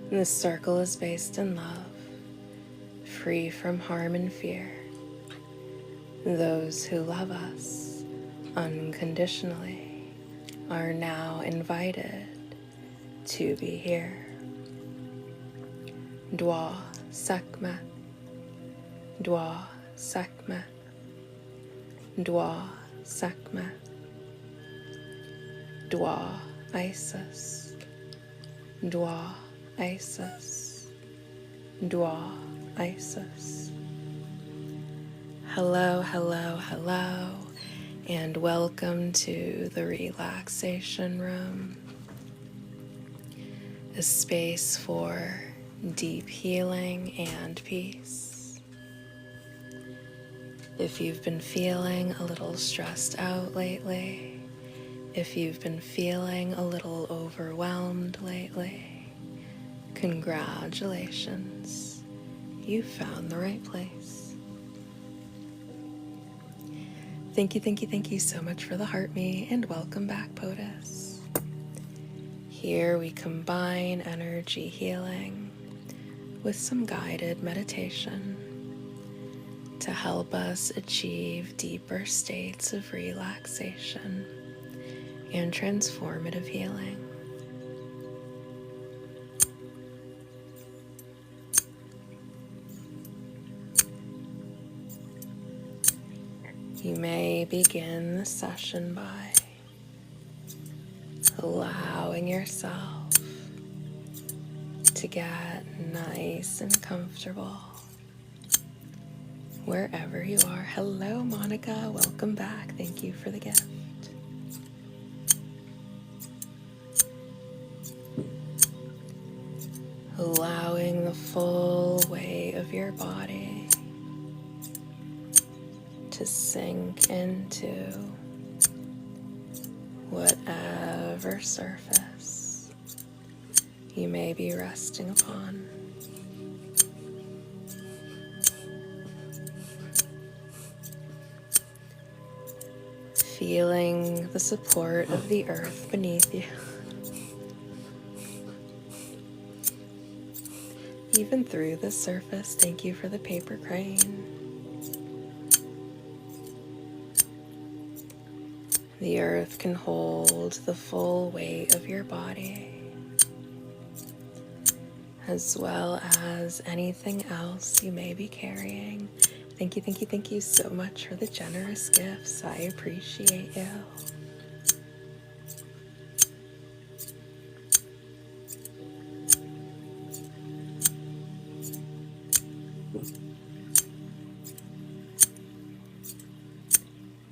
This circle is based in love, free from harm and fear. Those who love us unconditionally are now invited to be here. Dwa Sakma, Dwa Sakma, Dwa Sakma, Dwa Isis, Dwa Isis, Dwa Isis. Hello, hello, hello, and welcome to the Relaxation Room, a space for deep healing and peace. If you've been feeling a little stressed out lately, if you've been feeling a little overwhelmed lately, congratulations, you found the right place. Thank you so much for the heart me, and welcome back, POTUS. Here we combine energy healing with some guided meditation to help us achieve deeper states of relaxation and transformative healing. You may begin the session by allowing yourself to get nice and comfortable wherever you are. Hello, Monica. Welcome back. Thank you for the gift. Allowing the full weight of your body to sink into whatever surface you may be resting upon. Feeling the support of the earth beneath you. Even through the surface. Thank you for the paper crane. The earth can hold the full weight of your body, as well as anything else you may be carrying. Thank you so much for the generous gifts. I appreciate you.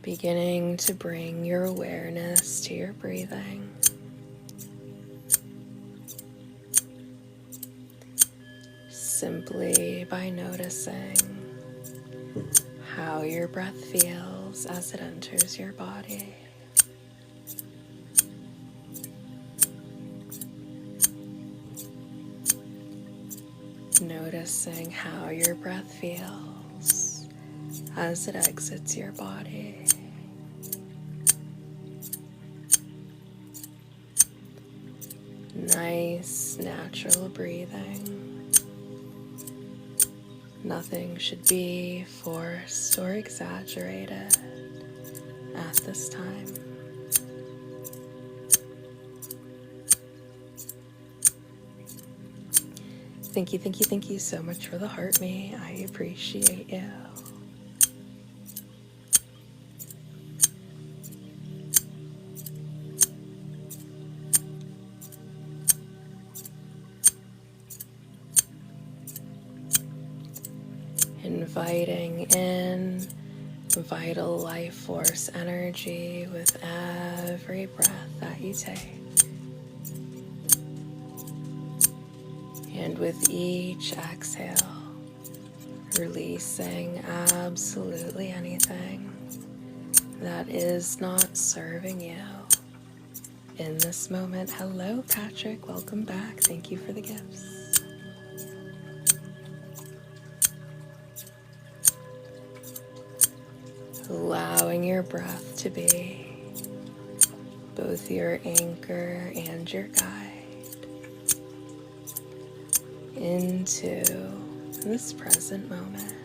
Beginning to bring your awareness to your breathing. Simply by noticing how your breath feels as it enters your body. Noticing how your breath feels as it exits your body. Nice, natural breathing. Nothing should be forced or exaggerated at this time. Thank you so much for the heart me. I appreciate you. Inviting in vital life force energy with every breath that you take. And with each exhale, releasing absolutely anything that is not serving you in this moment. Hello, Patrick. Welcome back. Thank you for the gifts. Allowing your breath to be both your anchor and your guide, into this present moment.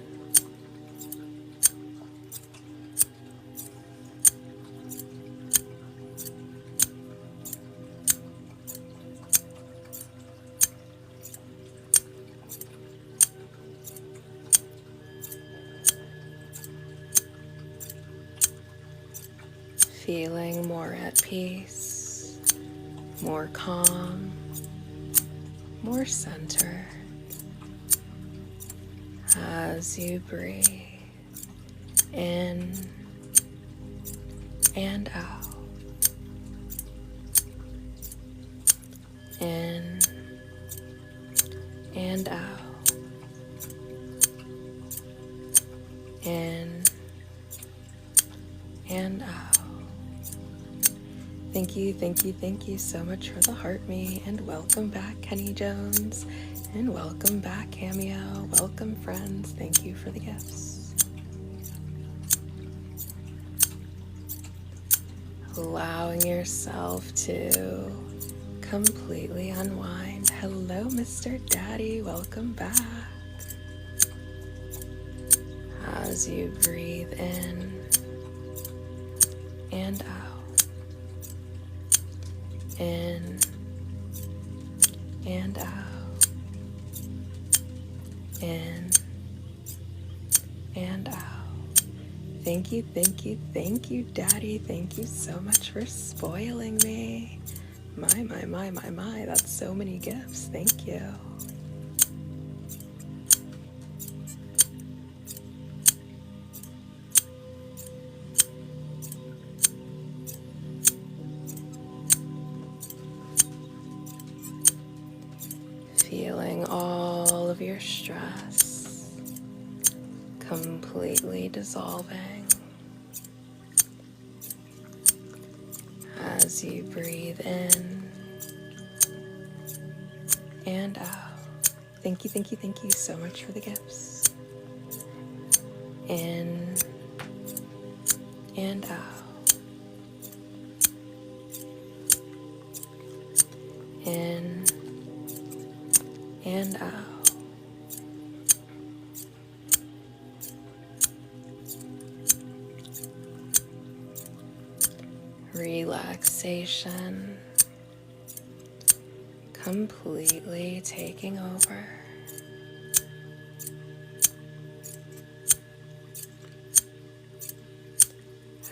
Feeling more at peace, more calm, more centered as you breathe in and out, in and out, in and out. Thank you so much for the heart me, and welcome back, Kenny Jones, and welcome back, Cameo. Welcome, friends. Thank you for the gifts. Allowing yourself to completely unwind. Hello, Mr. Daddy. Welcome back. As you breathe in and out. In and out, in and out. Thank you, Daddy. Thank you so much for spoiling me. My, that's so many gifts. Thank you. Feeling all of your stress completely dissolving as you breathe in and out. Thank you so much for the gifts. In and out. In and out. Relaxation completely taking over.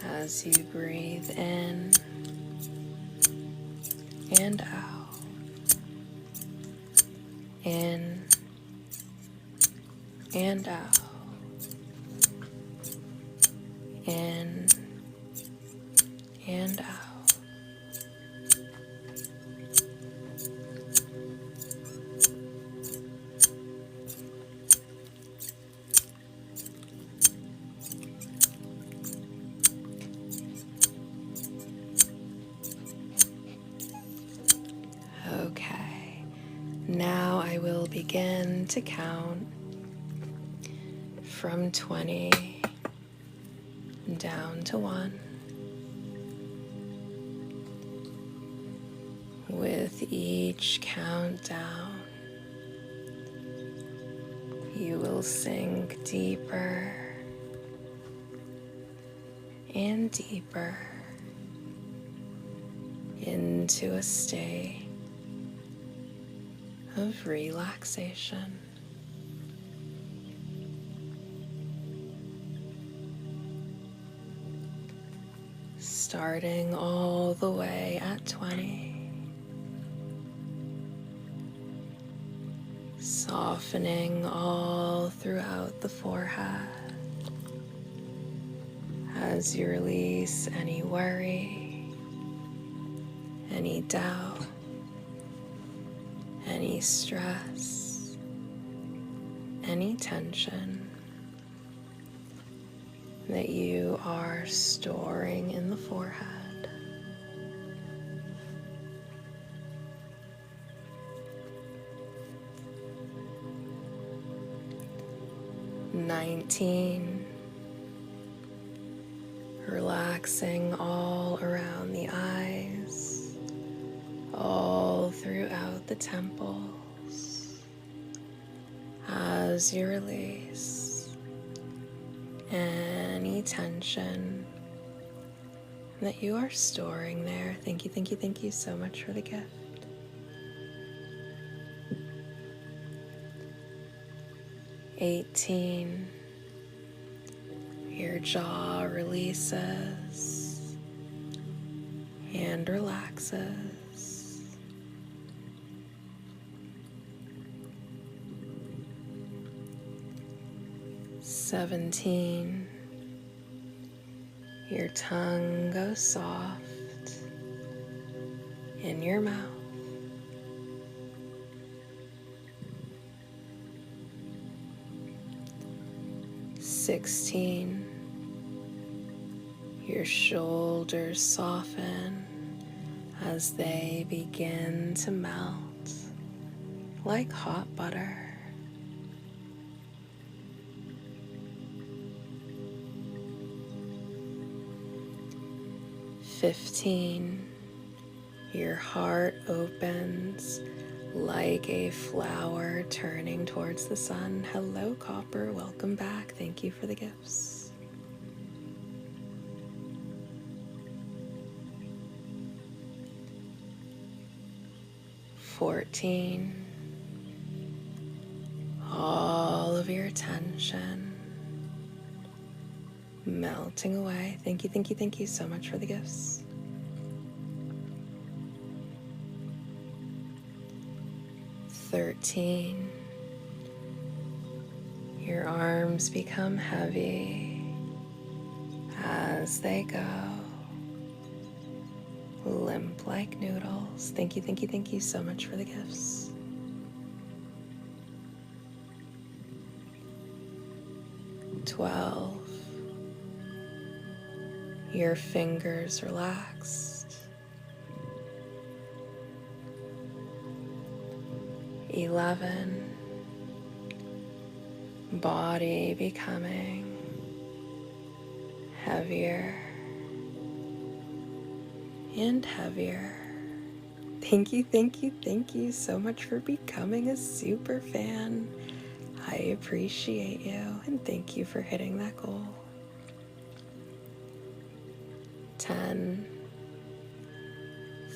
As you breathe in and out. In and out. In and out. Okay, now I will begin to count from 20 down to 1. With each countdown, you will sink deeper and deeper into a state of relaxation. Starting all the way at 20. Softening all throughout the forehead as you release any worry, any doubt, any stress, any tension that you are storing in the forehead. 19, relaxing all around the eyes, the temples as you release any tension that you are storing there. Thank you, thank you, thank you so much for the gift. 18, your jaw releases and relaxes. 17, your tongue goes soft in your mouth. 16, your shoulders soften as they begin to melt like hot butter. 15, your heart opens like a flower turning towards the sun. Hello, Copper. Welcome back. Thank you for the gifts. 14, all of your tension melting away. Thank you, thank you, thank you so much for the gifts. 13, your arms become heavy as they go, limp like noodles. Thank you, thank you, thank you so much for the gifts. 12, your fingers relaxed. 11, body becoming heavier and heavier. Thank you, thank you, thank you so much for becoming a super fan. I appreciate you and thank you for hitting that goal. 10,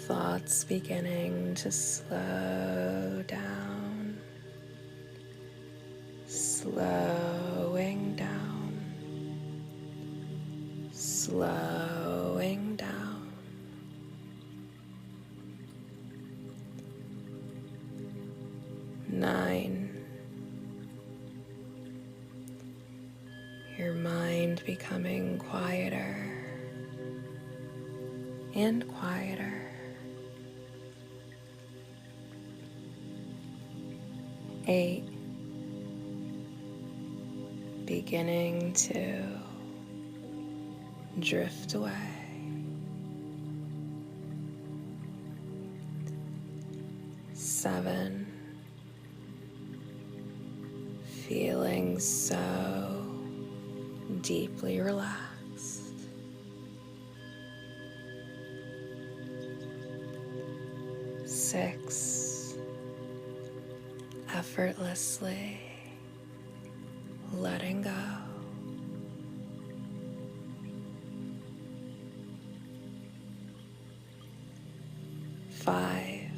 thoughts beginning to slow down, slowing down, slowing down. 9, your mind becoming quieter and quieter. 8, beginning to drift away. 7, feeling so deeply relaxed. 6, effortlessly letting go. 5,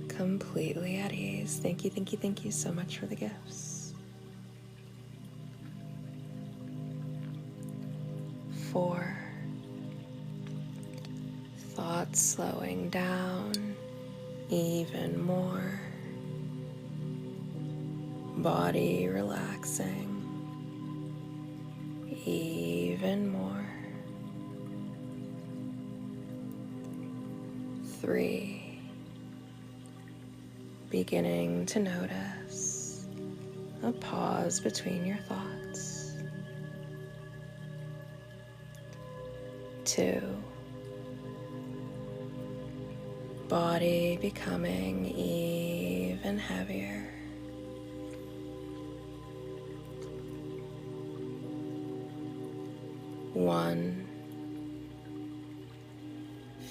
completely at ease. Thank you, thank you, thank you so much for the gifts. 4, thoughts slowing down even more, body relaxing even more. 3, beginning to notice a pause between your thoughts. 2, body becoming even heavier. 1,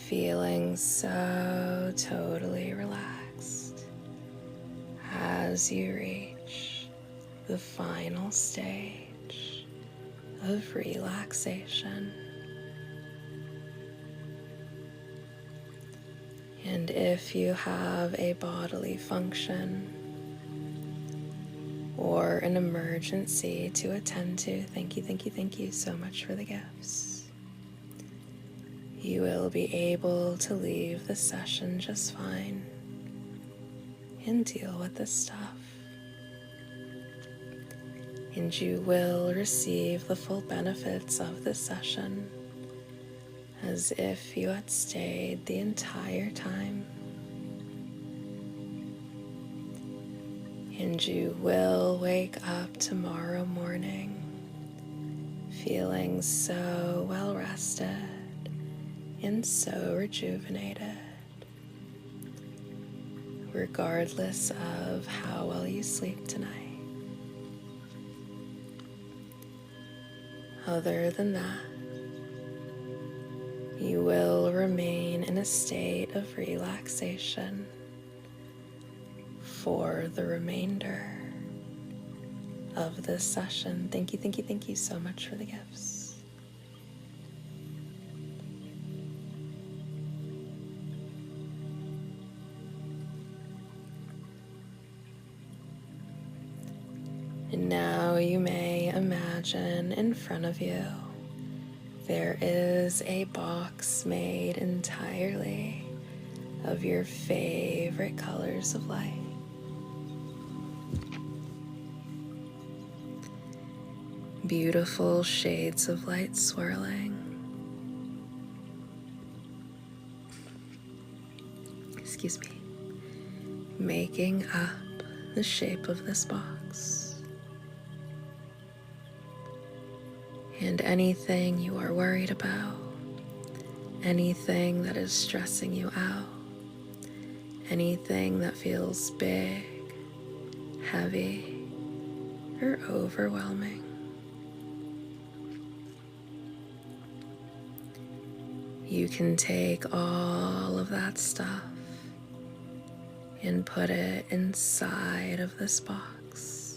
feeling so totally relaxed. relaxed as you reach the final stage of relaxation. And if you have a bodily function or an emergency to attend to, thank you so much for the gifts. You will be able to leave the session just fine and deal with this stuff. And you will receive the full benefits of this session as if you had stayed the entire time. And you will wake up tomorrow morning feeling so well rested and so rejuvenated, regardless of how well you sleep tonight. Other than that, you will remain in a state of relaxation for the remainder of this session. Thank you so much for the gifts. And now you may imagine in front of you there is a box made entirely of your favorite colors of light. Beautiful shades of light swirling. Excuse me. Making up the shape of this box. And anything you are worried about, anything that is stressing you out, anything that feels big, heavy, or overwhelming, you can take all of that stuff and put it inside of this box.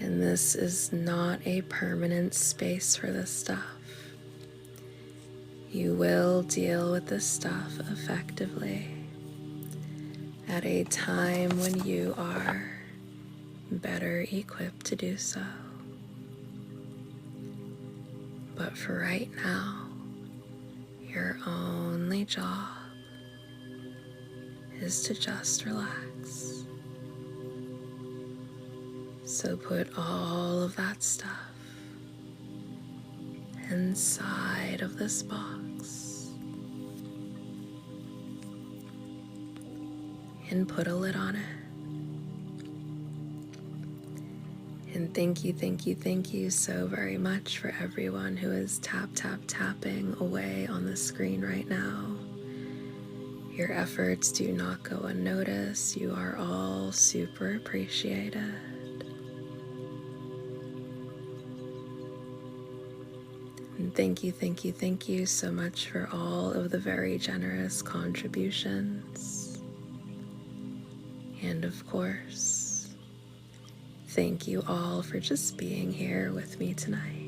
And this is not a permanent space for this stuff. You will deal with this stuff effectively at a time when you are better equipped to do so. But for right now, your only job is to just relax. So put all of that stuff inside of this box and put a lid on it. And thank you so very much for everyone who is tapping away on the screen right now. Your efforts do not go unnoticed. You are all super appreciated. And thank you so much for all of the very generous contributions. And of course, thank you all for just being here with me tonight.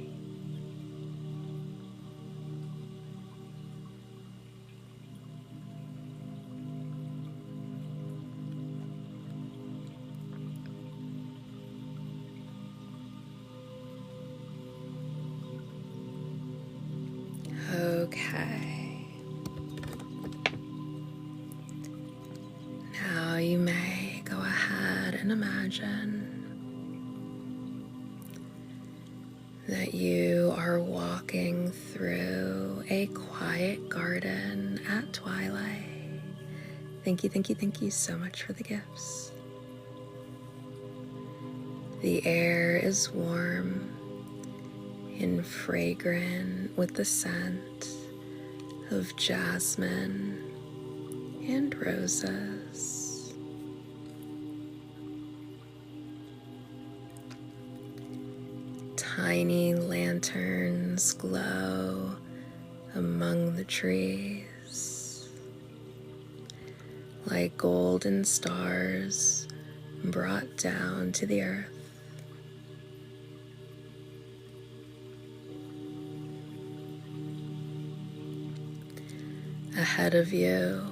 Okay. Now you may go ahead and imagine that you are walking through a quiet garden at twilight. Thank you so much for the gifts. The air is warm and fragrant with the scent of jasmine and roses. Tiny lanterns glow among the trees, like golden stars brought down to the earth. Ahead of you,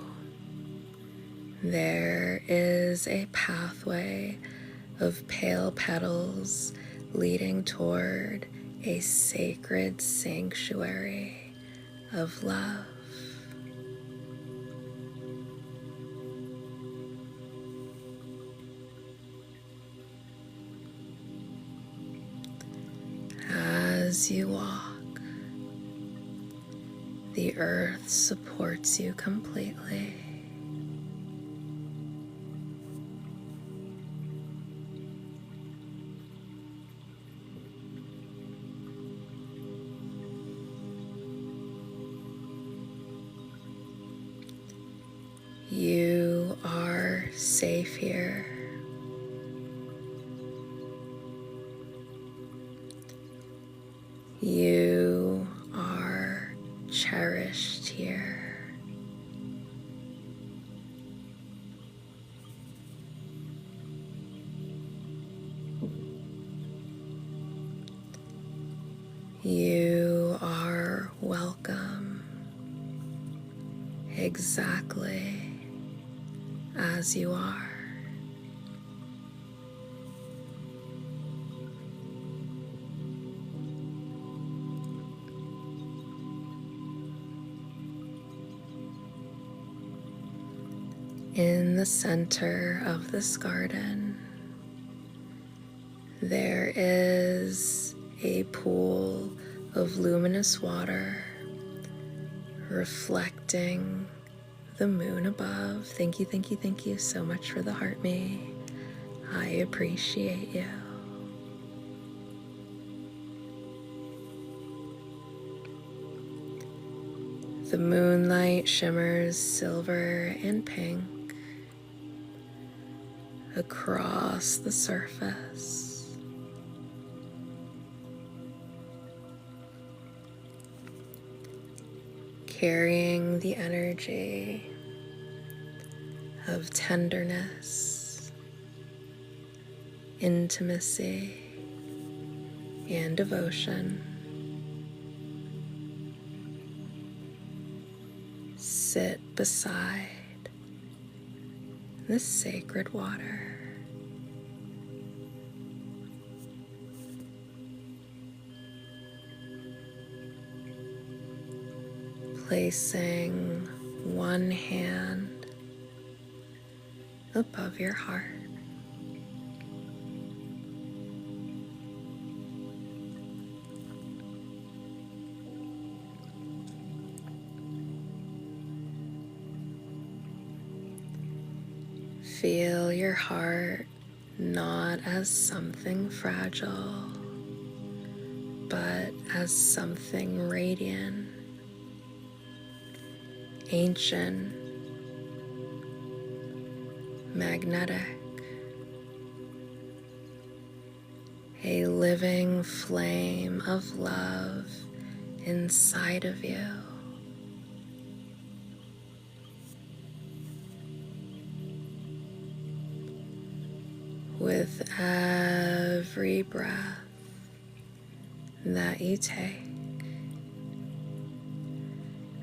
there is a pathway of pale petals leading toward a sacred sanctuary of love. As you walk, the earth supports you completely. You are safe here. You are cherished here. You are welcome exactly as you are. In the center of this garden, there is a pool of luminous water reflecting the moon above. Thank you, thank you, thank you so much for the heart me. I appreciate you. The moonlight shimmers silver and pink across the surface. Carrying the energy of tenderness, intimacy, and devotion. Sit beside this sacred water. Placing one hand above your heart. Feel your heart not as something fragile, but as something radiant, ancient, magnetic, a living flame of love inside of you. With every breath that you take,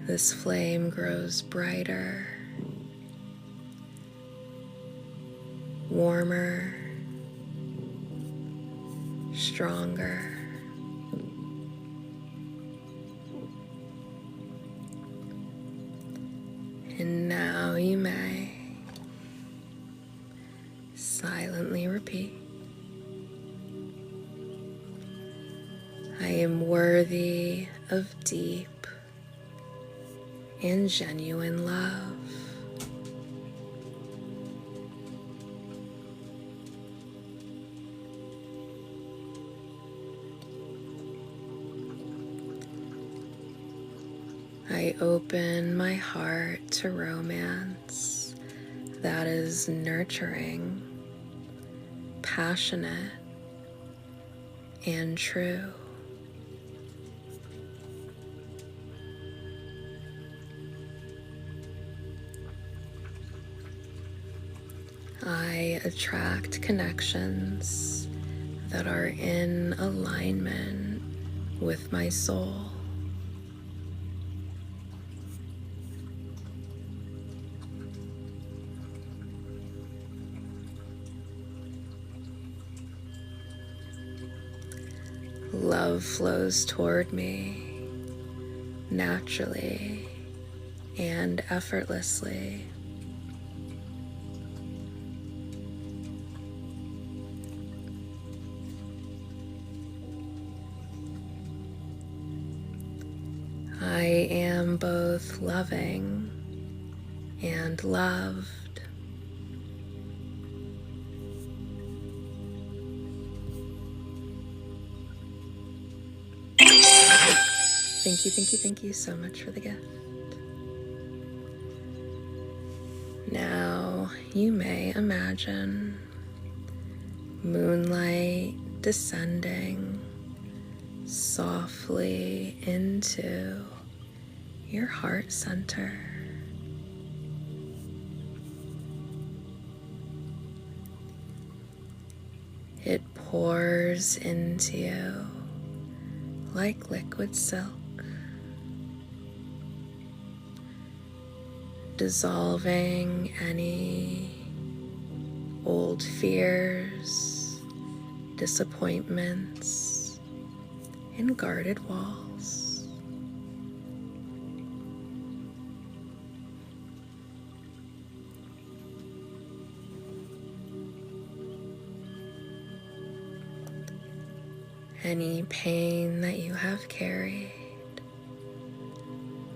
this flame grows brighter, warmer, stronger. And now you may silently repeat, I am worthy of deep and genuine love. I open my heart to romance that is nurturing, passionate, and true. I attract connections that are in alignment with my soul. Love flows toward me naturally and effortlessly. I am both loving and loved. Thank you so much for the gift. Now you may imagine moonlight descending softly into your heart center. It pours into you like liquid silk, dissolving any old fears, disappointments, and guarded walls. Any pain that you have carried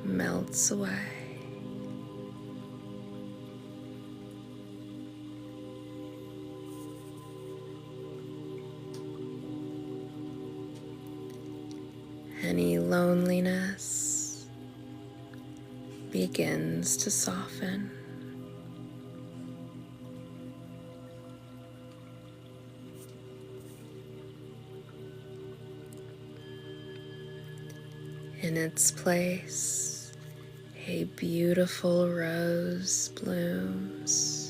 melts away. Any loneliness begins to soften. In its place, a beautiful rose blooms.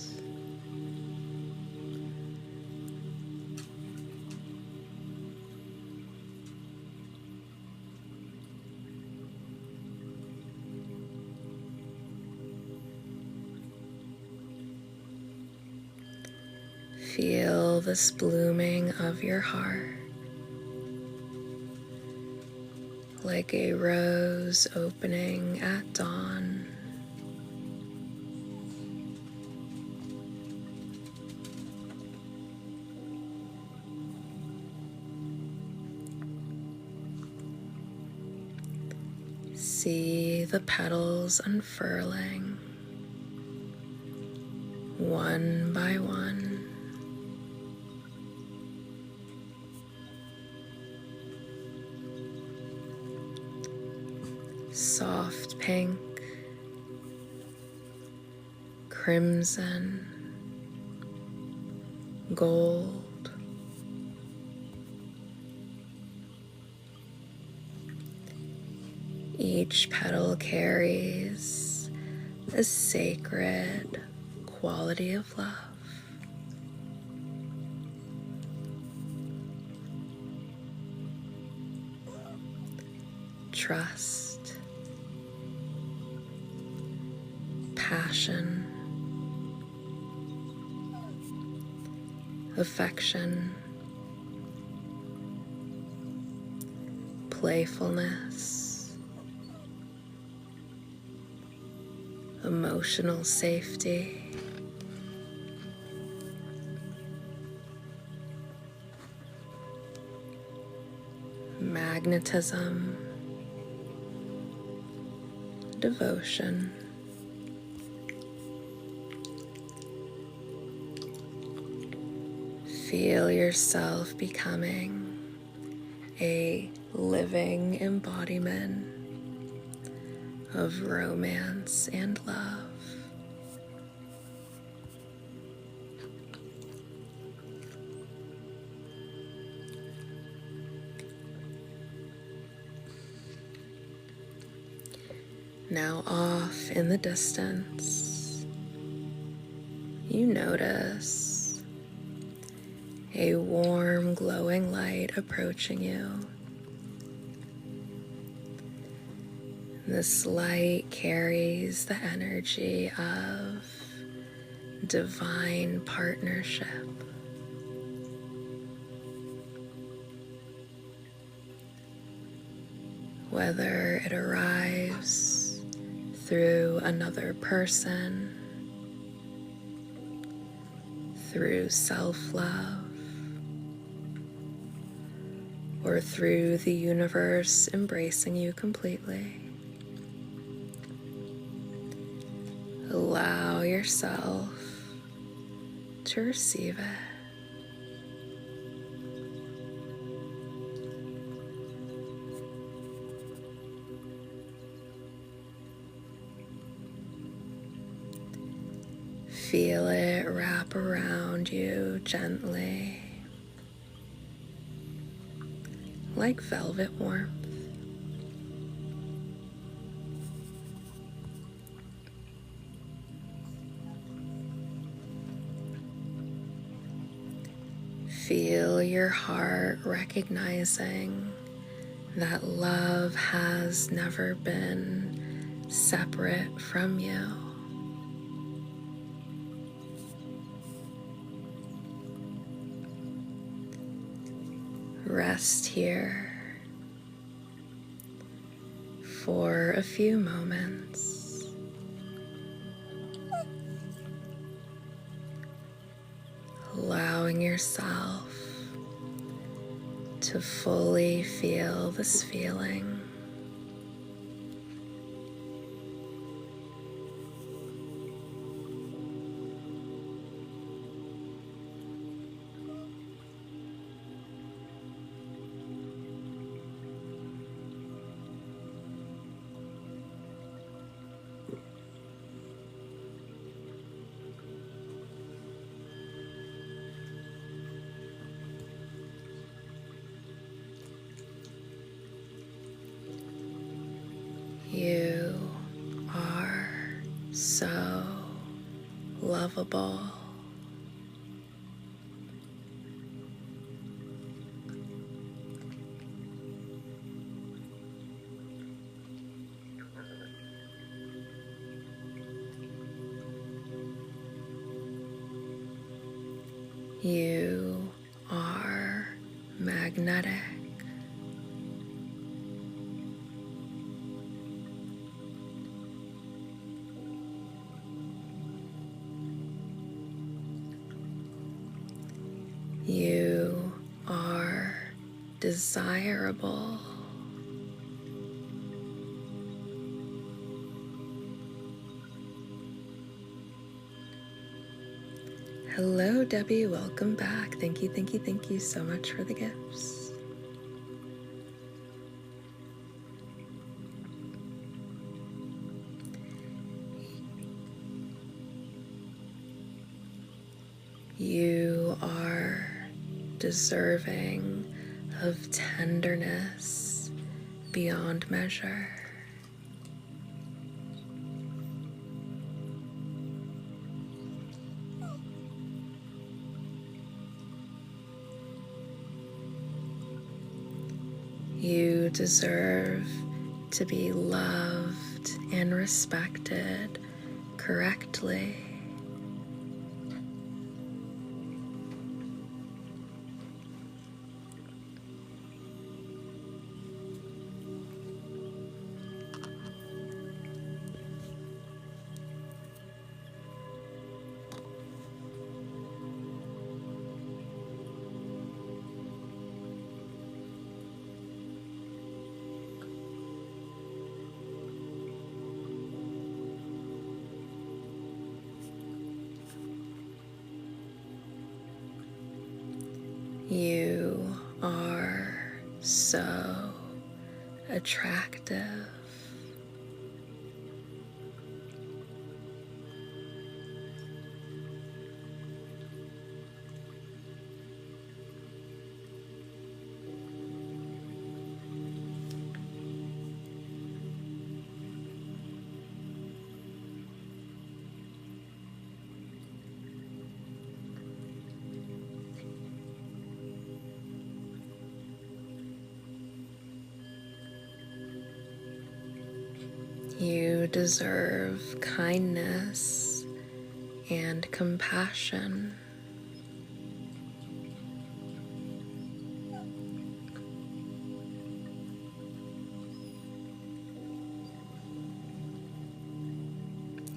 Feel this blooming of your heart like a rose opening at dawn. See the petals unfurling one by one. Soft pink, crimson, gold. Each petal carries a sacred quality of love. Trust, passion, affection, playfulness, emotional safety, magnetism, devotion. Feel yourself becoming a living embodiment of romance and love. Now off in the distance, you notice a warm, glowing light approaching you. This light carries the energy of divine partnership. Whether it arrives through another person, through self-love, or through the universe embracing you completely, allow yourself to receive it. Feel it wrap around you gently, like velvet warmth. Feel your heart recognizing that love has never been separate from you. Rest here for a few moments. Allowing yourself to fully feel this feeling. You are so lovable. You are magnetic. You are desirable. Hello, Debbie. Welcome back. Thank you so much for the gifts. You are deserving of tenderness beyond measure. You deserve to be loved and respected correctly. You are so attractive. You deserve kindness and compassion.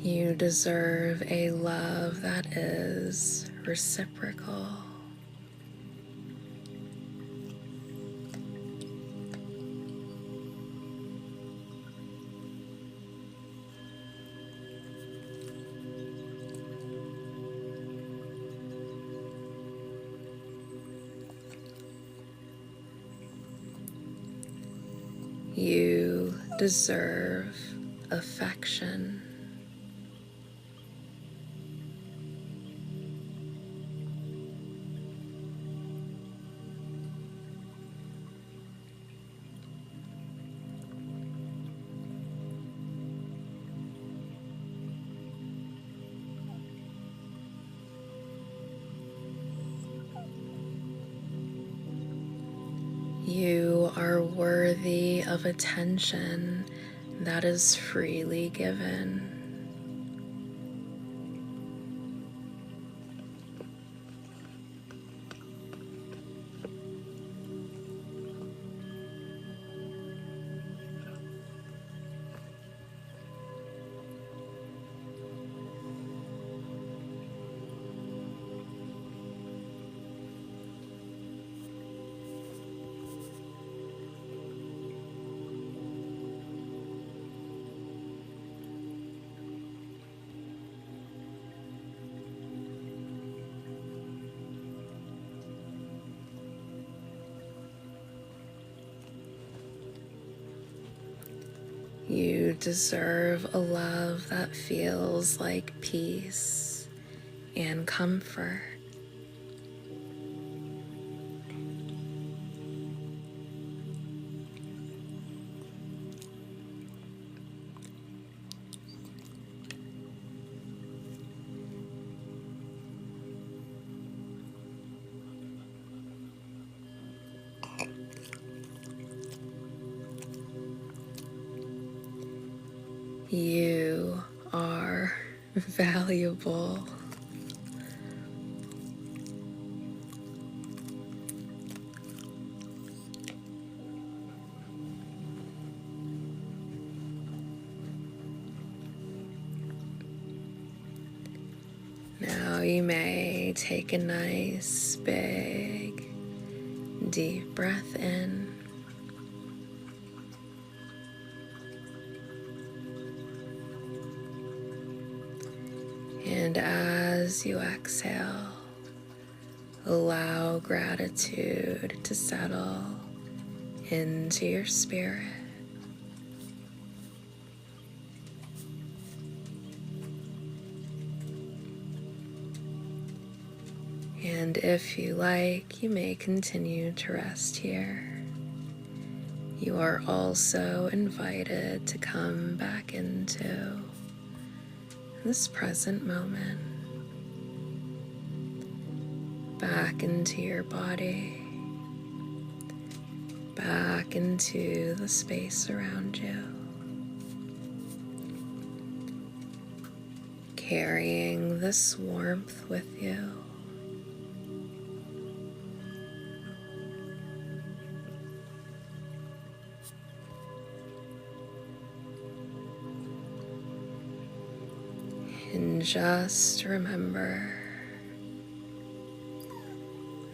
You deserve a love that is reciprocal. You deserve affection. You are worthy of attention that is freely given. You deserve a love that feels like peace and comfort. You are valuable. Now you may take a nice, big, deep breath in. And as you exhale, allow gratitude to settle into your spirit. And if you like, you may continue to rest here. You are also invited to come back into this present moment, back into your body, back into the space around you, carrying this warmth with you. And just remember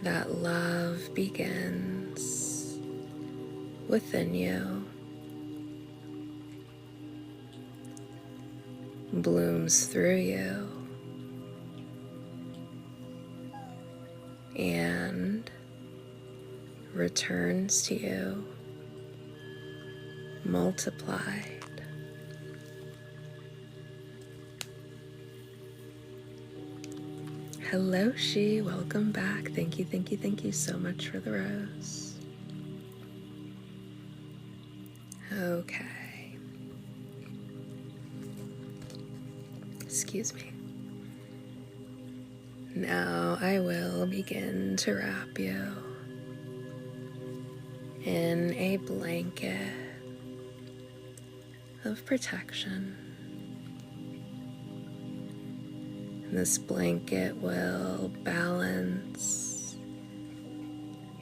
that love begins within you, blooms through you, and returns to you multiplied. Hello, She. Welcome back. Thank you so much for the rose. Okay. Excuse me. Now I will begin to wrap you in a blanket of protection. And this blanket will balance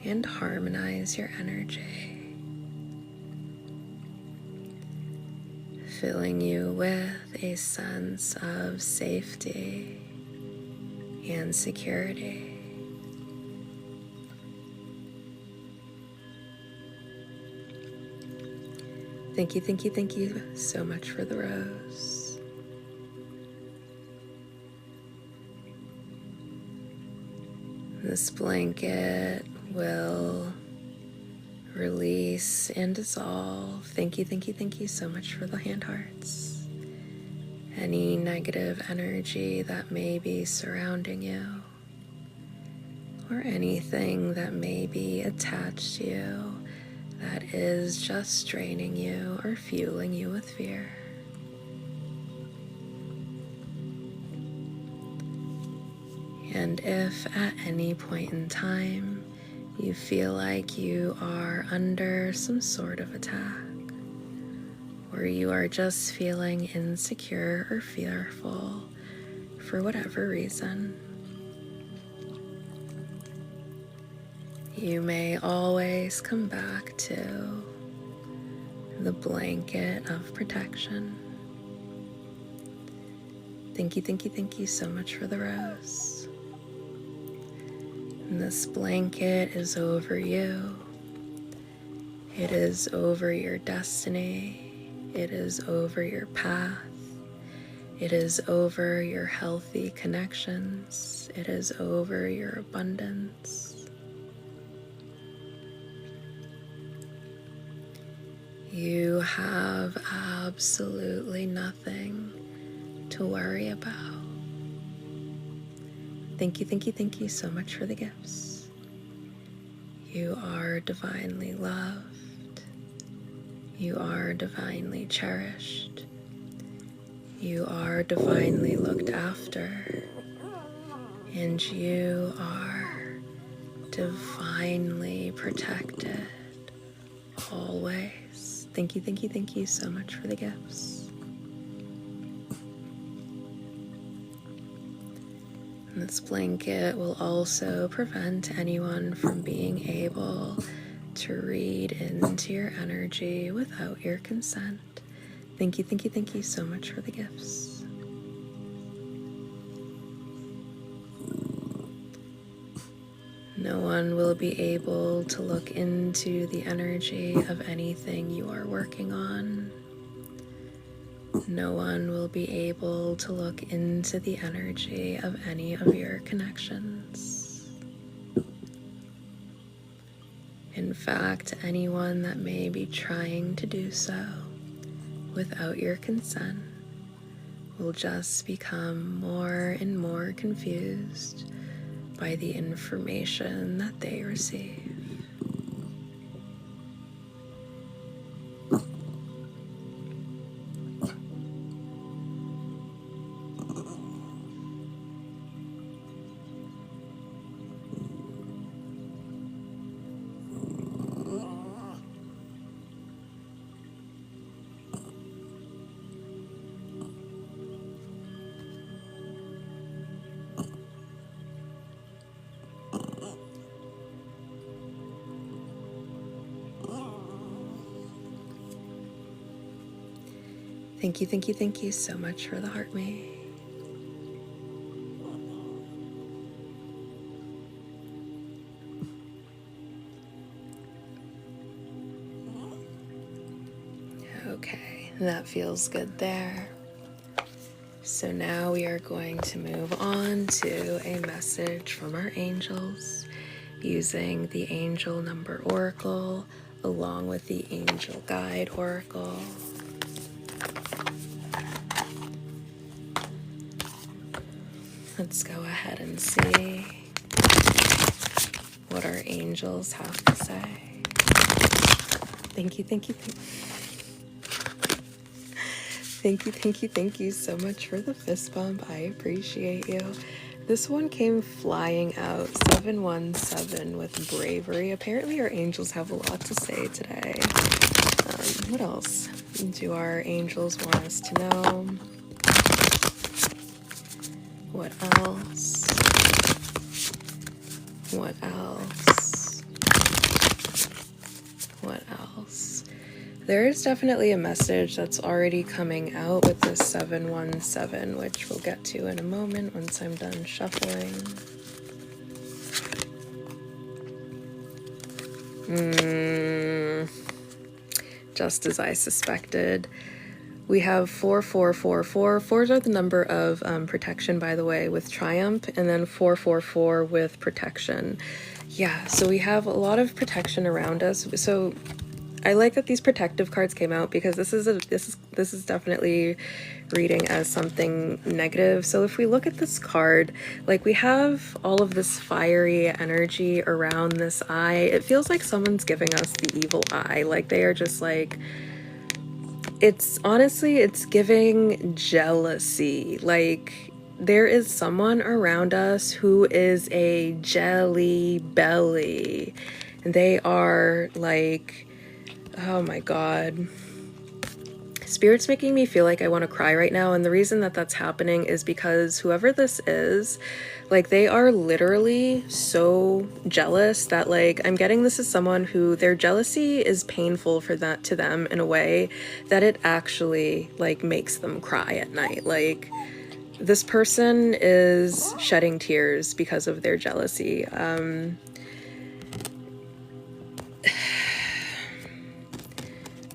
and harmonize your energy, filling you with a sense of safety and security. Thank you so much for the rose. This blanket will release and dissolve. Thank you so much for the hand hearts. Any negative energy that may be surrounding you, or anything that may be attached to you that is just draining you or fueling you with fear. And if at any point in time you feel like you are under some sort of attack, or you are just feeling insecure or fearful for whatever reason, you may always come back to the blanket of protection. Thank you so much for the rose. And this blanket is over you. It is over your destiny. It is over your path. It is over your healthy connections. It is over your abundance. You have absolutely nothing to worry about. Thank you so much for the gifts. You are divinely loved. You are divinely cherished. You are divinely looked after. And you are divinely protected always. Thank you so much for the gifts. And this blanket will also prevent anyone from being able to read into your energy without your consent. Thank you so much for the gifts. No one will be able to look into the energy of anything you are working on. No one will be able to look into the energy of any of your connections. In fact, anyone that may be trying to do so without your consent will just become more and more confused by the information that they receive. Thank you so much for the heart me. Okay, that feels good there. So now we are going to move on to a message from our angels using the angel number oracle along with the angel guide oracle. Let's go ahead and see what our angels have to say. Thank you so much for the fist bump. I appreciate you. This one came flying out, 717 with bravery. Apparently our angels have a lot to say today. What else? do our angels want us to know? What else? What else? What else? There is definitely a message that's already coming out with the 717, which we'll get to in a moment once I'm done shuffling. Just as I suspected. We have 4444. Fours are the number of protection, by the way, with triumph, and then 444 with protection. Yeah, so we have a lot of protection around us. So I like that these protective cards came out, because this is definitely reading as something negative. So if we look at this card, like, we have all of this fiery energy around this eye. It feels like someone's giving us the evil eye. Like, they are just like, it's honestly, it's giving jealousy. Like, there is someone around us who is a jelly belly. They are like, oh my God. Spirit's making me feel like I want to cry right now. And the reason that that's happening is because whoever this is, like, they are literally so jealous that, like, I'm getting this as someone who their jealousy is painful for that to them in a way that it actually, like, makes them cry at night. Like, this person is shedding tears because of their jealousy.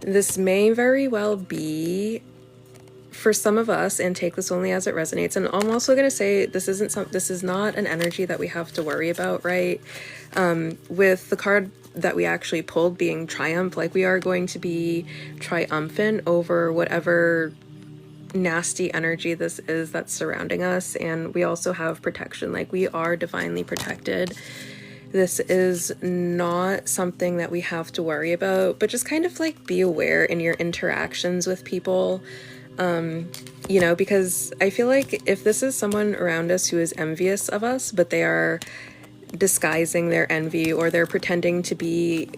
This may very well be for some of us, and take this only as it resonates. And I'm also going to say this is not an energy that we have to worry about, right? With the card that we actually pulled being triumph, like, we are going to be triumphant over whatever nasty energy this is that's surrounding us. And we also have protection, like, we are divinely protected. This is not something that we have to worry about, but just kind of, like, be aware in your interactions with people, you know, because I feel like if this is someone around us who is envious of us, but they are disguising their envy, or they're pretending to be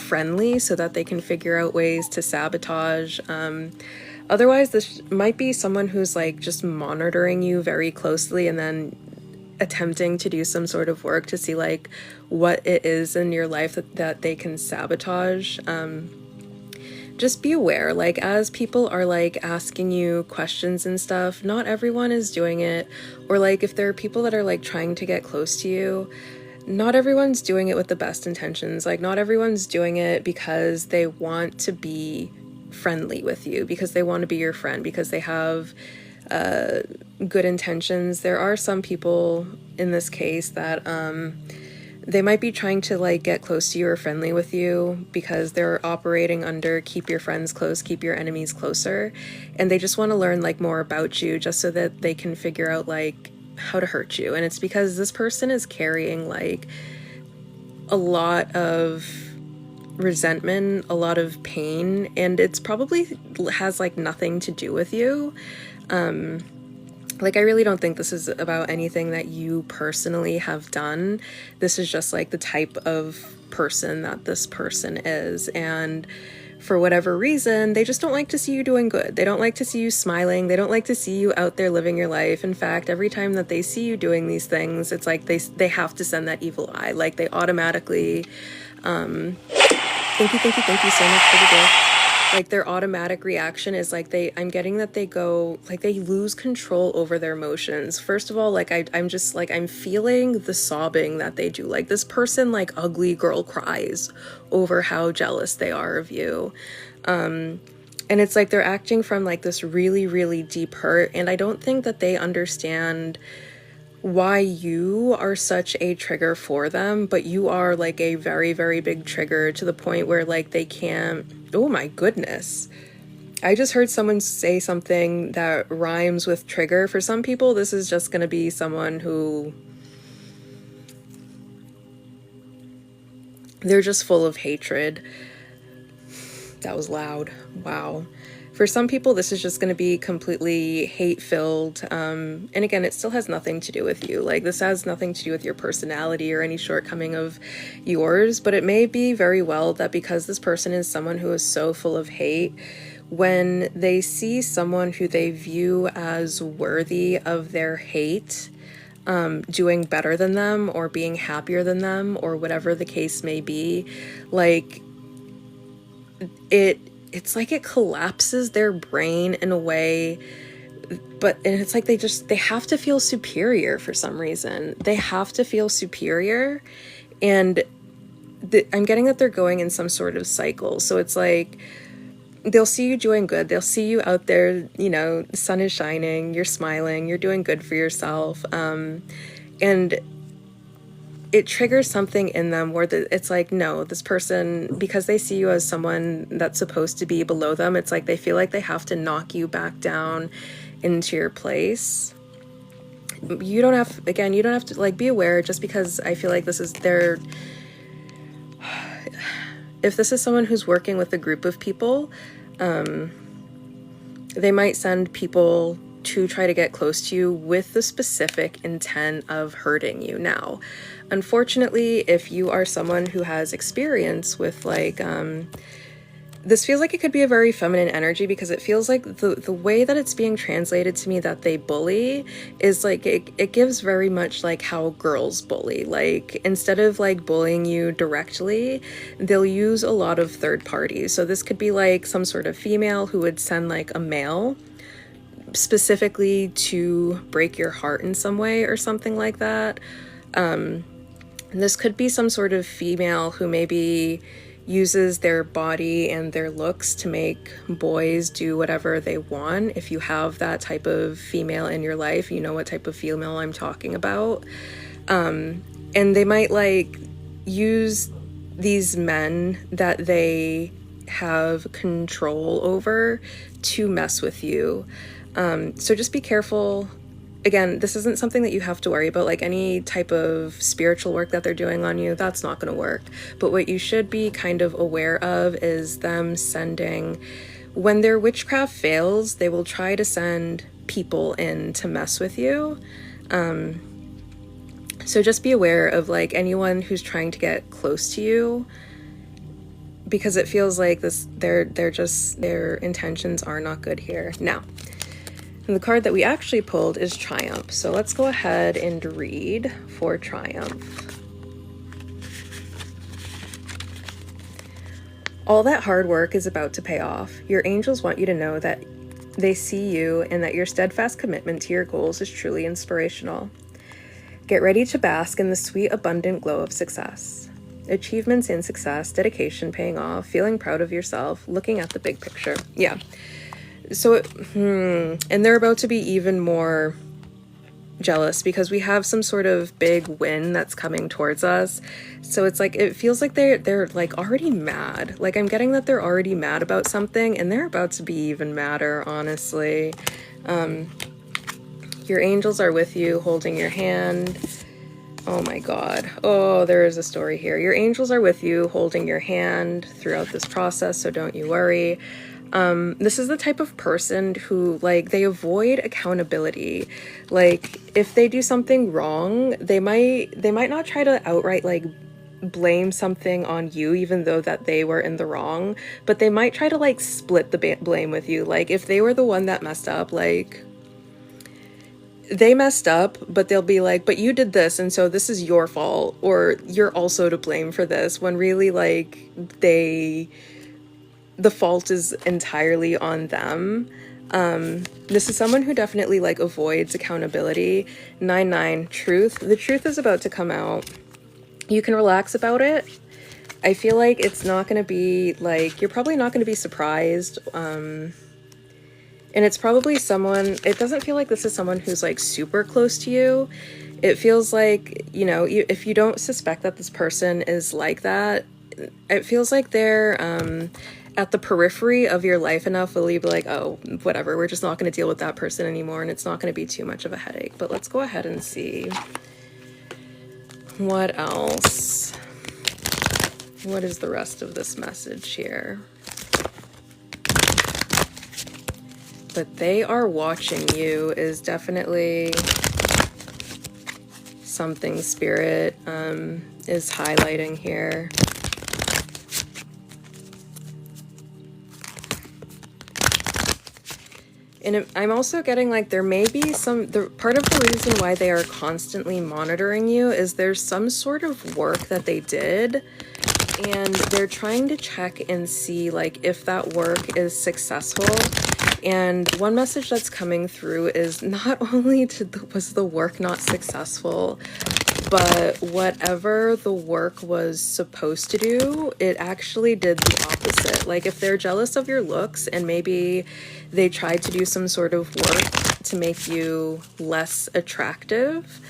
friendly so that they can figure out ways to sabotage. Otherwise, this might be someone who's, like, just monitoring you very closely and then attempting to do some sort of work to see, like, what it is in your life that they can sabotage. Just be aware, like, as people are, like, asking you questions and stuff, not everyone is doing it. Or, like, if there are people that are, like, trying to get close to you, not everyone's doing it with the best intentions. Like, not everyone's doing it because they want to be friendly with you, because they want to be your friend, because they have good intentions. There are some people in this case that they might be trying to, like, get close to you or friendly with you because they're operating under keep your friends close, keep your enemies closer, and they just want to learn, like, more about you just so that they can figure out, like, how to hurt you. And it's because this person is carrying, like, a lot of resentment, a lot of pain, and it's probably has, like, nothing to do with you. Like, I really don't think this is about anything that you personally have done. This is just, like, the type of person that this person is, and for whatever reason, they just don't like to see you doing good. They don't like to see you smiling. They don't like to see you out there living your life. In fact, every time that they see you doing these things, it's like they have to send that evil eye. Like, they automatically, thank you so much for the gift. Like, their automatic reaction is, like, I'm getting that they go, like, they lose control over their emotions. First of all, like, I'm just, like, I'm feeling the sobbing that they do. Like, this person, like, ugly girl cries over how jealous they are of you. And it's like they're acting from, like, this really, really deep hurt. And I don't think that they understand why you are such a trigger for them, but you are, like, a very, very big trigger to the point where, like, they can't. Oh my goodness. I just heard someone say something that rhymes with trigger. For some people, this is just going to be someone who they're just full of hatred. That was loud. Wow. For some people, this is just going to be completely hate-filled. And again, it still has nothing to do with you. Like, this has nothing to do with your personality or any shortcoming of yours. But it may be very well that because this person is someone who is so full of hate, when they see someone who they view as worthy of their hate, doing better than them or being happier than them or whatever the case may be, like it's like it collapses their brain in a way. And it's like they have to feel superior for some reason. They have to feel superior, and I'm getting that they're going in some sort of cycle. So it's like they'll see you doing good. They'll see you out there, you know, the sun is shining, you're smiling, you're doing good for yourself. And it triggers something in them where it's like, no, this person, because they see you as someone that's supposed to be below them, it's like they feel like they have to knock you back down into your place. You don't have to like be aware, just because I feel like this is their, if this is someone who's working with a group of people, they might send people to try to get close to you with the specific intent of hurting you. Now, unfortunately, if you are someone who has experience with like, this feels like it could be a very feminine energy, because it feels like the way that it's being translated to me that they bully is like, it gives very much like how girls bully. Like, instead of like bullying you directly, they'll use a lot of third parties. So this could be like some sort of female who would send like a male specifically to break your heart in some way or something like that. This could be some sort of female who maybe uses their body and their looks to make boys do whatever they want. If you have that type of female in your life, you know what type of female I'm talking about. And they might like use these men that they have control over to mess with you. So just be careful. Again, this isn't something that you have to worry about, like any type of spiritual work that they're doing on you, that's not going to work. But what you should be kind of aware of is them sending, when their witchcraft fails, they will try to send people in to mess with you. So just be aware of like anyone who's trying to get close to you, because it feels like this, their intentions are not good here. Now, and the card that we actually pulled is Triumph. So let's go ahead and read for Triumph. All that hard work is about to pay off. Your angels want you to know that they see you and that your steadfast commitment to your goals is truly inspirational. Get ready to bask in the sweet, abundant glow of success. Achievements and success, dedication paying off, feeling proud of yourself, looking at the big picture. Yeah. So, and they're about to be even more jealous because we have some sort of big win that's coming towards us. So it's like, it feels like they're like already mad. Like I'm getting that they're already mad about something, and they're about to be even madder, honestly. Your angels are with you, holding your hand. Oh my God. Oh, there is a story here. Your angels are with you, holding your hand throughout this process, so don't you worry. This is the type of person who, like, they avoid accountability. Like, if they do something wrong, they might not try to outright, like, blame something on you, even though that they were in the wrong, but they might try to, like, split the blame with you. Like, if they were the one that messed up, like, they messed up, but they'll be like, but you did this, and so this is your fault, or you're also to blame for this, when really, like, the fault is entirely on them. This is someone who definitely like avoids accountability. 9-9, truth. The truth is about to come out. You can relax about it. I feel like it's not going to be like, you're probably not going to be surprised. And it's probably someone, it doesn't feel like this is someone who's like super close to you. It feels like, you know, if you don't suspect that this person is like that, it feels like they're, at the periphery of your life enough, will you be like, oh, whatever, we're just not going to deal with that person anymore, and it's not going to be too much of a headache. But let's go ahead and see what else. What is the rest of this message here? But they are watching you is definitely something Spirit is highlighting here. And I'm also getting like there may be part of the reason why they are constantly monitoring you is there's some sort of work that they did, and they're trying to check and see like if that work is successful. And one message that's coming through is not only was the work not successful, but whatever the work was supposed to do, it actually did the opposite. Like if they're jealous of your looks and maybe they tried to do some sort of work to make you less attractive,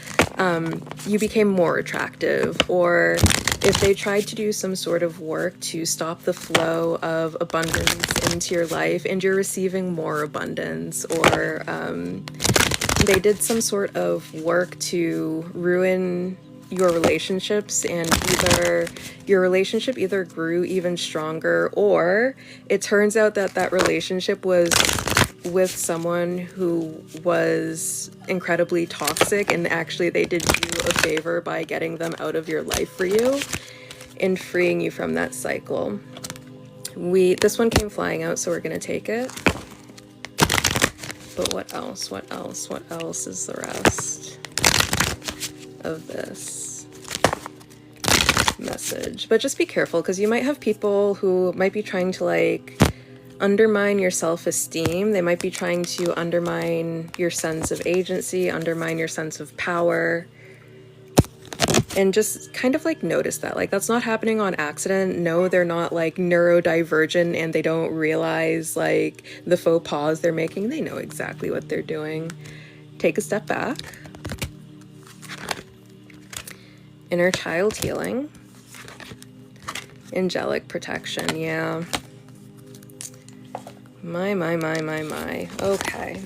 you became more attractive. Or if they tried to do some sort of work to stop the flow of abundance into your life and you're receiving more abundance, or they did some sort of work to ruin your relationships, and either your relationship either grew even stronger, or it turns out that that relationship was with someone who was incredibly toxic, and actually they did you a favor by getting them out of your life for you and freeing you from that cycle. This one came flying out, so we're gonna take it. But what else? What else? What else is the rest of this message? But just be careful, because you might have people who might be trying to like undermine your self-esteem. They might be trying to undermine your sense of agency, undermine your sense of power. And just kind of like notice that, like, that's not happening on accident. No, they're not like neurodivergent and they don't realize like the faux pas they're making. They know exactly what they're doing. Take a step back. Inner child healing. Angelic protection. Yeah. My. Okay.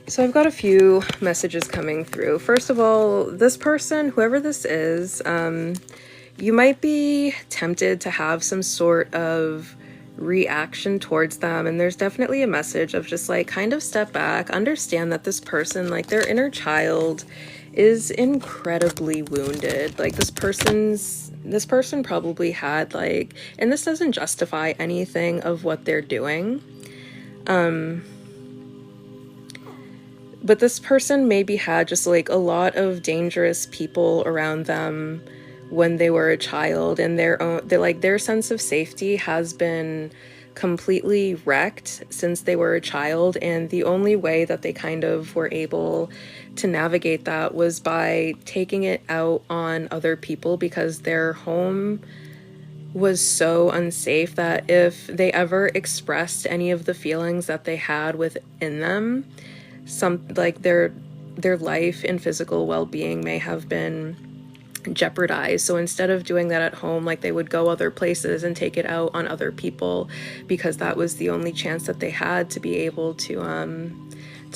So I've got a few messages coming through. First of all, this person, whoever this is, you might be tempted to have some sort of reaction towards them. And there's definitely a message of just like kind of step back, understand that this person, like their inner child is incredibly wounded. Like this person probably had like, and this doesn't justify anything of what they're doing. But this person maybe had just like a lot of dangerous people around them when they were a child, and their sense of safety has been completely wrecked since they were a child. And the only way that they kind of were able to navigate that was by taking it out on other people, because their home was so unsafe that if they ever expressed any of the feelings that they had within them, their life and physical well-being may have been jeopardized. So instead of doing that at home, like they would go other places and take it out on other people, because that was the only chance that they had to be able to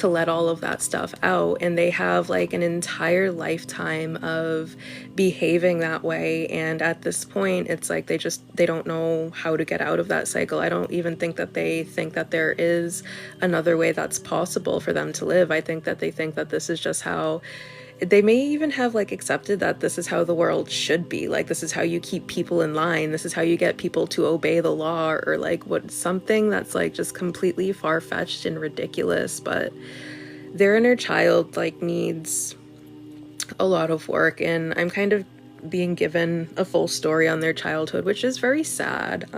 let all of that stuff out. And they have like an entire lifetime of behaving that way, and at this point it's like they don't know how to get out of that cycle. I don't even think that they think that there is another way that's possible for them to live. I think that they think that this is just how they may even have like accepted that this is how the world should be. Like this is how you keep people in line, this is how you get people to obey the law, or like something that's like just completely far-fetched and ridiculous. But their inner child like needs a lot of work, and I'm kind of being given a full story on their childhood, which is very sad.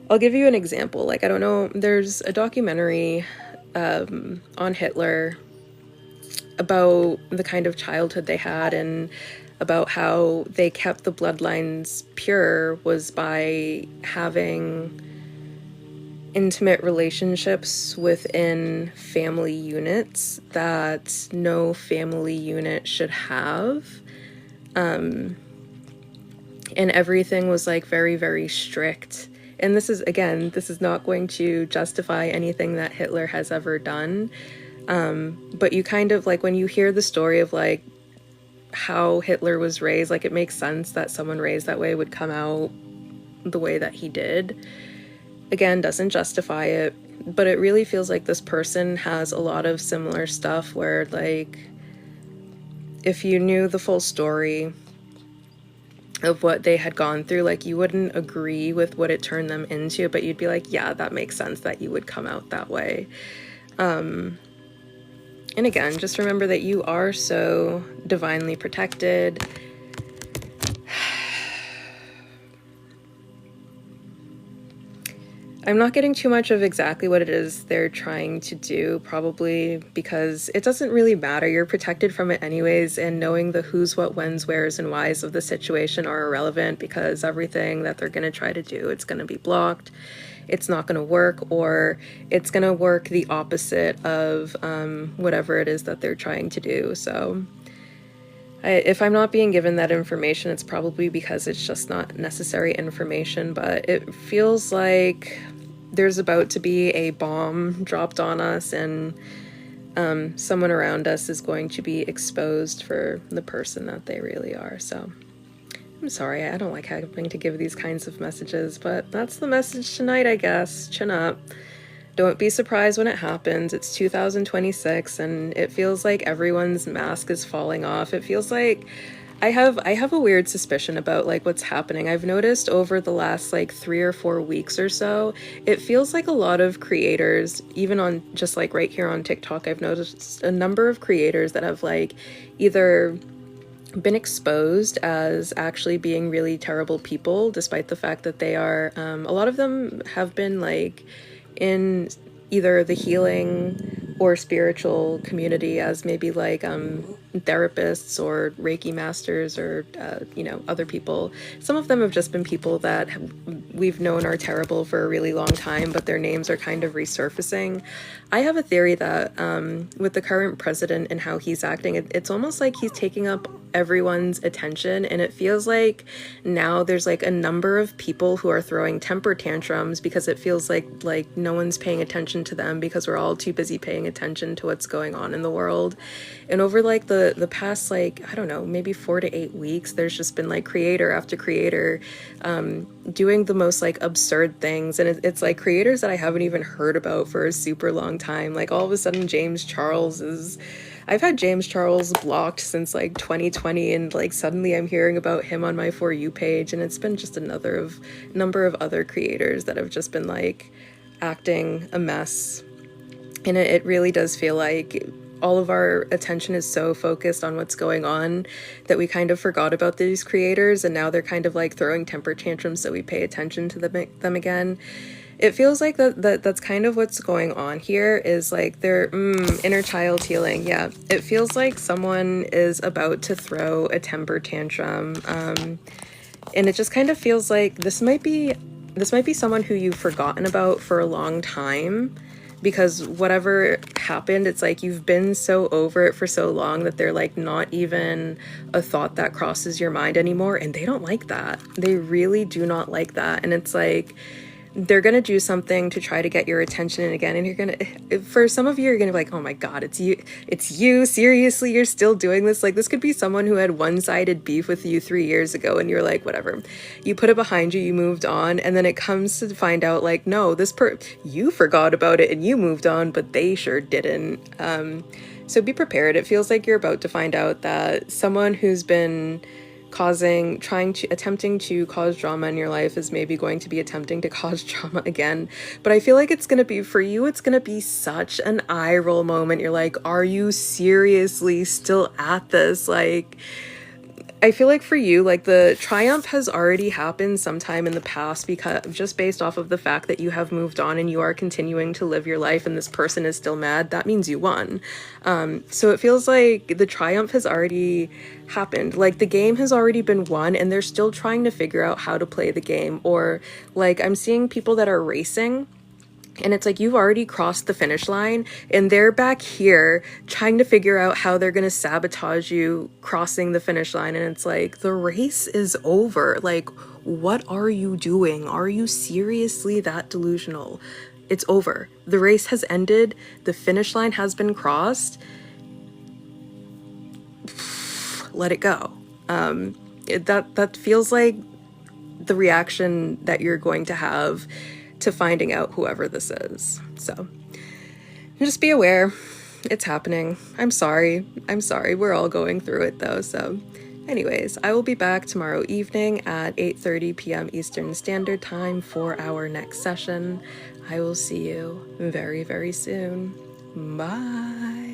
I'll give you an example. Like, I don't know, there's a documentary on Hitler about the kind of childhood they had, and about how they kept the bloodlines pure was by having intimate relationships within family units that no family unit should have. And everything was like very, very strict. And this is not going to justify anything that Hitler has ever done. But you kind of like, when you hear the story of like how Hitler was raised, like it makes sense that someone raised that way would come out the way that he did. Again, doesn't justify it, but it really feels like this person has a lot of similar stuff where, like, if you knew the full story, of what they had gone through. Like, you wouldn't agree with what it turned them into, but you'd be like, yeah, that makes sense that you would come out that way. And again, just remember that you are so divinely protected. I'm not getting too much of exactly what it is they're trying to do, probably because it doesn't really matter. You're protected from it anyways, and knowing the who's, what, when's, where's, and why's of the situation are irrelevant, because everything that they're going to try to do, it's going to be blocked. It's not going to work, or it's going to work the opposite of whatever it is that they're trying to do. So if I'm not being given that information, it's probably because it's just not necessary information, but it feels like there's about to be a bomb dropped on us, and someone around us is going to be exposed for the person that they really are. So I'm sorry, I don't like having to give these kinds of messages, but that's the message tonight, I guess. Chin up. Don't be surprised when it happens. It's 2026 and it feels like everyone's mask is falling off. It feels like I have a weird suspicion about like what's happening. I've noticed over the last like 3 or 4 weeks or so, it feels like a lot of creators, even on just like right here on TikTok, I've noticed a number of creators that have like either been exposed as actually being really terrible people, despite the fact that they are, a lot of them have been like in either the healing or spiritual community as maybe like therapists or Reiki masters or you know, other people. Some of them have just been people that we've known are terrible for a really long time, but their names are kind of resurfacing. I have a theory that with the current president and how he's acting, it's almost like he's taking up everyone's attention, and it feels like now there's like a number of people who are throwing temper tantrums because it feels like no one's paying attention to them because we're all too busy paying attention to what's going on in the world. And over like the past, like, I don't know, maybe 4 to 8 weeks, there's just been like creator after creator doing the most like absurd things, and it's like creators that I haven't even heard about for a super long time. Like all of a sudden I've had James Charles blocked since like 2020, and like suddenly I'm hearing about him on my For You page, and it's been just number of other creators that have just been like acting a mess. And it really does feel like all of our attention is so focused on what's going on that we kind of forgot about these creators, and now they're kind of like throwing temper tantrums so we pay attention to them again. It feels like that's kind of what's going on here, is like their inner child healing. Yeah, it feels like someone is about to throw a temper tantrum, and it just kind of feels like this might be someone who you've forgotten about for a long time, because whatever happened, it's like you've been so over it for so long that they're like not even a thought that crosses your mind anymore, and they don't like that. They really do not like that. And it's like they're going to do something to try to get your attention again. And you're going to, for some of you, you're going to be like, oh my God, it's you, seriously, you're still doing this. Like, this could be someone who had one-sided beef with you 3 years ago, and you're like, whatever, you put it behind you, you moved on. And then it comes to find out like, no, you forgot about it and you moved on, but they sure didn't. So be prepared. It feels like you're about to find out that someone who's been attempting to cause drama in your life is maybe going to be attempting to cause drama again. But I feel like it's going to be, for you, it's going to be such an eye roll moment. You're like, are you seriously still at this? Like, I feel like for you, like the triumph has already happened sometime in the past, because just based off of the fact that you have moved on and you are continuing to live your life and this person is still mad, that means you won. So it feels like the triumph has already happened. Like the game has already been won and they're still trying to figure out how to play the game. Or like I'm seeing people that are racing, and it's like you've already crossed the finish line and they're back here trying to figure out how they're going to sabotage you crossing the finish line. And it's like, the race is over. Like, what are you doing? Are you seriously that delusional? It's over. The race has ended. The finish line has been crossed. Let it go. That feels like the reaction that you're going to have to finding out whoever this is. So just be aware, it's happening. I'm sorry. We're all going through it though. So Anyways, I will be back tomorrow evening at 8:30 p.m. Eastern Standard Time for our next session. I will see you very, very soon. Bye.